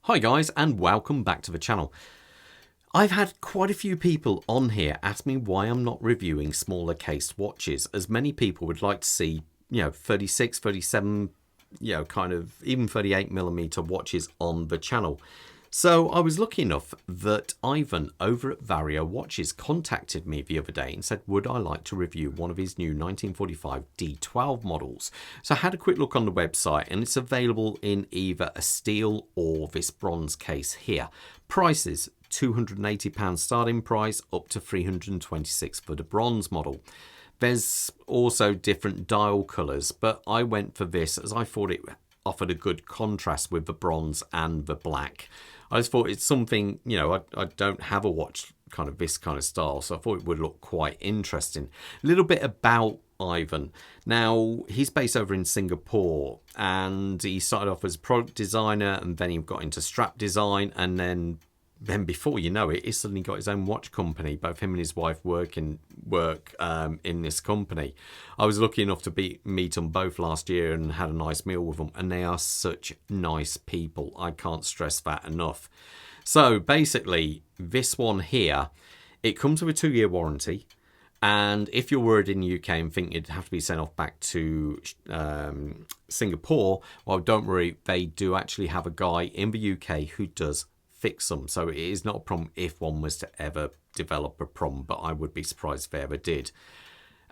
Hi guys, and welcome back to the channel. I've had quite a few people on here ask me why I'm not reviewing smaller cased watches, as many people would like to see, 36, 37, kind of even 38mm watches on the channel. So I was lucky enough that Ivan over at Vario Watches contacted me the other day and said, would I like to review one of his new 1945 D12 models? So I had a quick look on the website and it's available in either a steel or this bronze case here. Prices, £280 starting price up to £326 for the bronze model. There's also different dial colours, but I went for this as I thought it offered a good contrast with the bronze and the black. I just thought it's something, I don't have a watch kind of this kind of style, so I thought it would look quite interesting. A little bit about Ivan. Now, he's based over in Singapore, and he started off as a product designer, and then he got into strap design, and then before you know it, he suddenly got his own watch company. Both him and his wife work in this company. I was lucky enough to meet them both last year and had a nice meal with them, and they are such nice people. I can't stress that enough. So basically, this one here, it comes with a 2-year warranty. And if you're worried in the UK and think it'd have to be sent off back to Singapore, well, don't worry. They do actually have a guy in the UK who does fix them, so it is not a problem if one was to ever develop a problem, but I would be surprised if they ever did.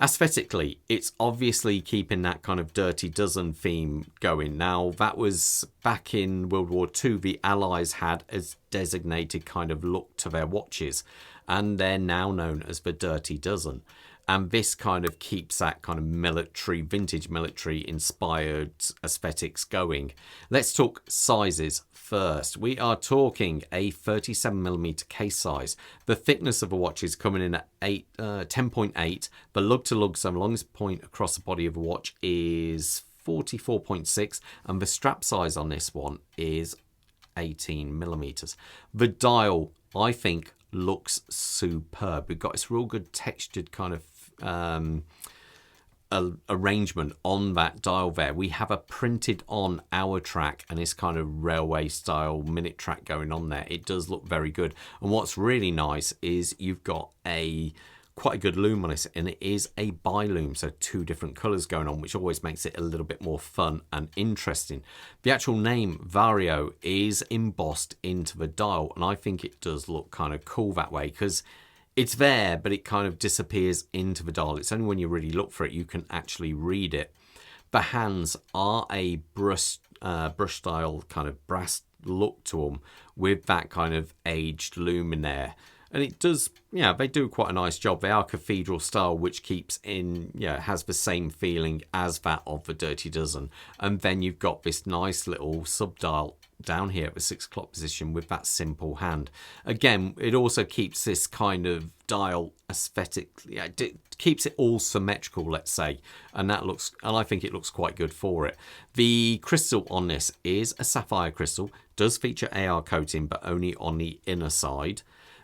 Aesthetically, it's obviously keeping that kind of Dirty Dozen theme going. Now, that was back in World War II, the Allies had a designated kind of look to their watches, and they're now known as the Dirty Dozen. And this kind of keeps that kind of military, vintage military inspired aesthetics going. Let's talk sizes first. We are talking a 37mm case size. The thickness of a watch is coming in at 10.8. The lug to lug, so the longest point across the body of a watch, is 44.6. And the strap size on this one is 18mm. The dial, I think, looks superb. We've got this real good textured kind of arrangement on that dial there. We have a printed on hour track and this kind of railway style minute track going on there. It does look very good. And what's really nice is you've got quite a good lume on this, and it is a bi-lume, so 2 different colors going on, which always makes it a little bit more fun and interesting. The actual name Vario is embossed into the dial, and I think it does look kind of cool that way because it's there, but it kind of disappears into the dial. It's only when you really look for it you can actually read it. The hands are a brush style kind of brass look to them with that kind of aged lume in there. And it does, they do quite a nice job. They are cathedral style, which keeps in, has the same feeling as that of the Dirty Dozen. And then you've got this nice little sub-dial down here at the 6 o'clock position with that simple hand. Again, it also keeps this kind of dial aesthetic, it keeps it all symmetrical, let's say. And I think it looks quite good for it. The crystal on this is a sapphire crystal, does feature AR coating, but only on the inner side.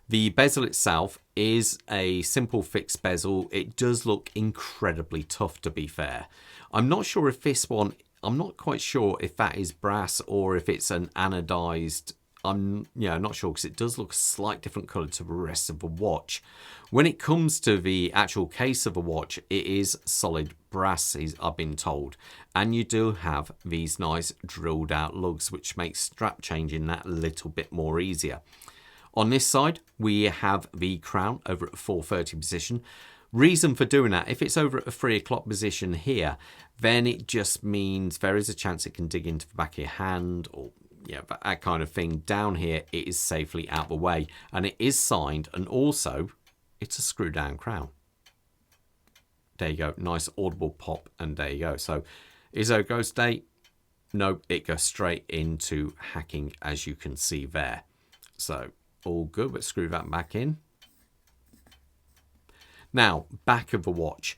The bezel itself is a simple fixed bezel. It does look incredibly tough, to be fair. I'm not sure if this one, I'm not quite sure if that is brass or if it's an anodized. I'm not sure because it does look a slight different color to the rest of the watch. When it comes to the actual case of a watch, it is solid brass, I've been told. And you do have these nice drilled out lugs, which makes strap changing that a little bit more easier. On this side, we have the crown over at a 4:30 position. Reason for doing that, if it's over at a 3 o'clock position here, then it just means there is a chance it can dig into the back of your hand or that kind of thing. Down here, it is safely out the way. And it is signed, and also it's a screw down crown. There you go, nice audible pop, and there you go. So is there a ghost date? No, it goes straight into hacking, as you can see there. So all good. Let's screw that back in. Now, back of the watch.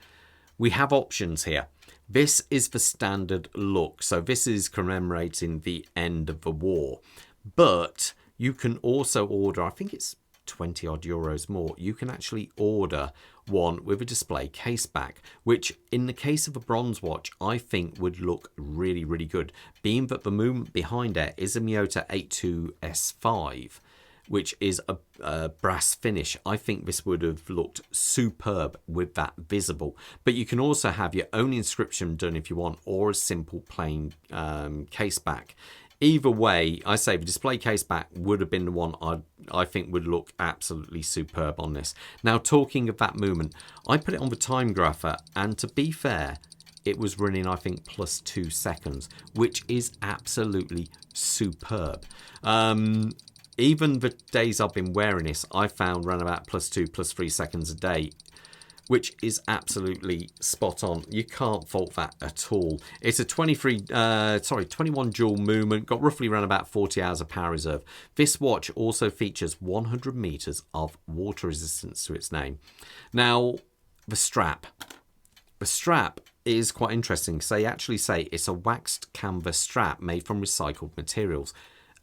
We have options here. This is the standard look. So this is commemorating the end of the war. But you can also order, I think it's 20 odd euros more. You can actually order one with a display case back, which in the case of a bronze watch, I think would look really, really good. Being that the movement behind it is a Miyota 82S5, which is a brass finish. I think this would have looked superb with that visible. But you can also have your own inscription done if you want, or a simple plain case back. Either way, I say the display case back would have been the one I think would look absolutely superb on this. Now, talking of that movement, I put it on the time grapher, and to be fair, it was running, I think, +2 seconds, which is absolutely superb. Even the days I've been wearing this, I found around about +2, +3 seconds a day, which is absolutely spot on. You can't fault that at all. It's a 21 joule movement, got roughly around about 40 hours of power reserve. This watch also features 100 meters of water resistance to its name. Now, the strap. The strap is quite interesting. They actually say it's a waxed canvas strap made from recycled materials.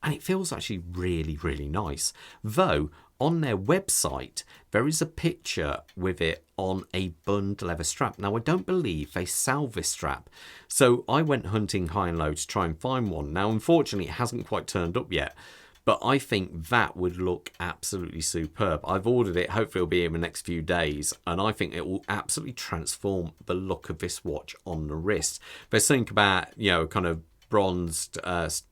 And it feels actually really, really nice. Though, on their website, there is a picture with it on a bund leather strap. Now, I don't believe they sell this strap. So I went hunting high and low to try and find one. Now, unfortunately, it hasn't quite turned up yet. But I think that would look absolutely superb. I've ordered it. Hopefully it'll be in the next few days. And I think it will absolutely transform the look of this watch on the wrist. There's something about, you know, kind of bronzed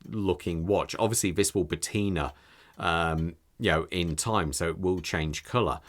looking watch. Obviously, this will patina, you know, in time, so it will change colour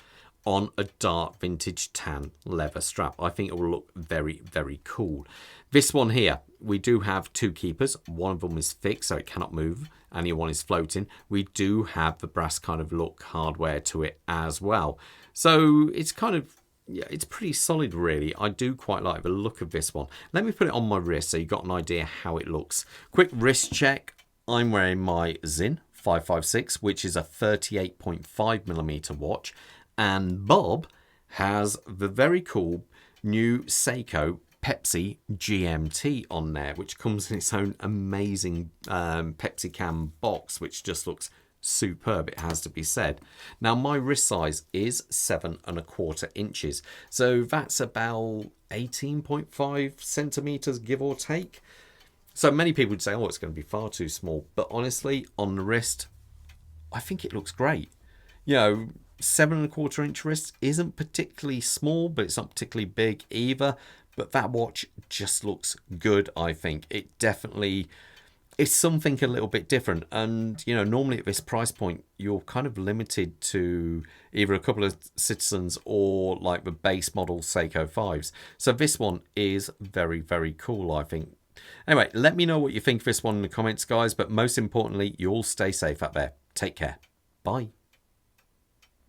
on a dark vintage tan leather strap. I think it will look very, very cool. This one here, we do have two keepers. One of them is fixed, so it cannot move, and the other one is floating. We do have the brass kind of look hardware to it as well. So it's kind of, yeah, it's pretty solid, really. I do quite like the look of this one. Let me put it on my wrist so you got an idea how it looks. Quick wrist check. I'm wearing my Zin 556, which is a 38.5mm watch. And Bob has the very cool new Seiko Pepsi GMT on there, which comes in its own amazing Pepsi can box, which just looks superb, it has to be said. Now, my wrist size is 7¼ inches, so that's about 18.5 centimeters, give or take. So many people would say, oh, it's going to be far too small, but honestly, on the wrist, I think it looks great. You know, 7¼ inch wrist isn't particularly small, but it's not particularly big either. But that watch just looks good, I think. It definitely is something a little bit different. And, you know, normally at this price point, you're kind of limited to either a couple of Citizens or like the base model Seiko 5s. So this one is very, very cool, I think. Anyway, let me know what you think of this one in the comments, guys. But most importantly, you all stay safe out there. Take care. Bye.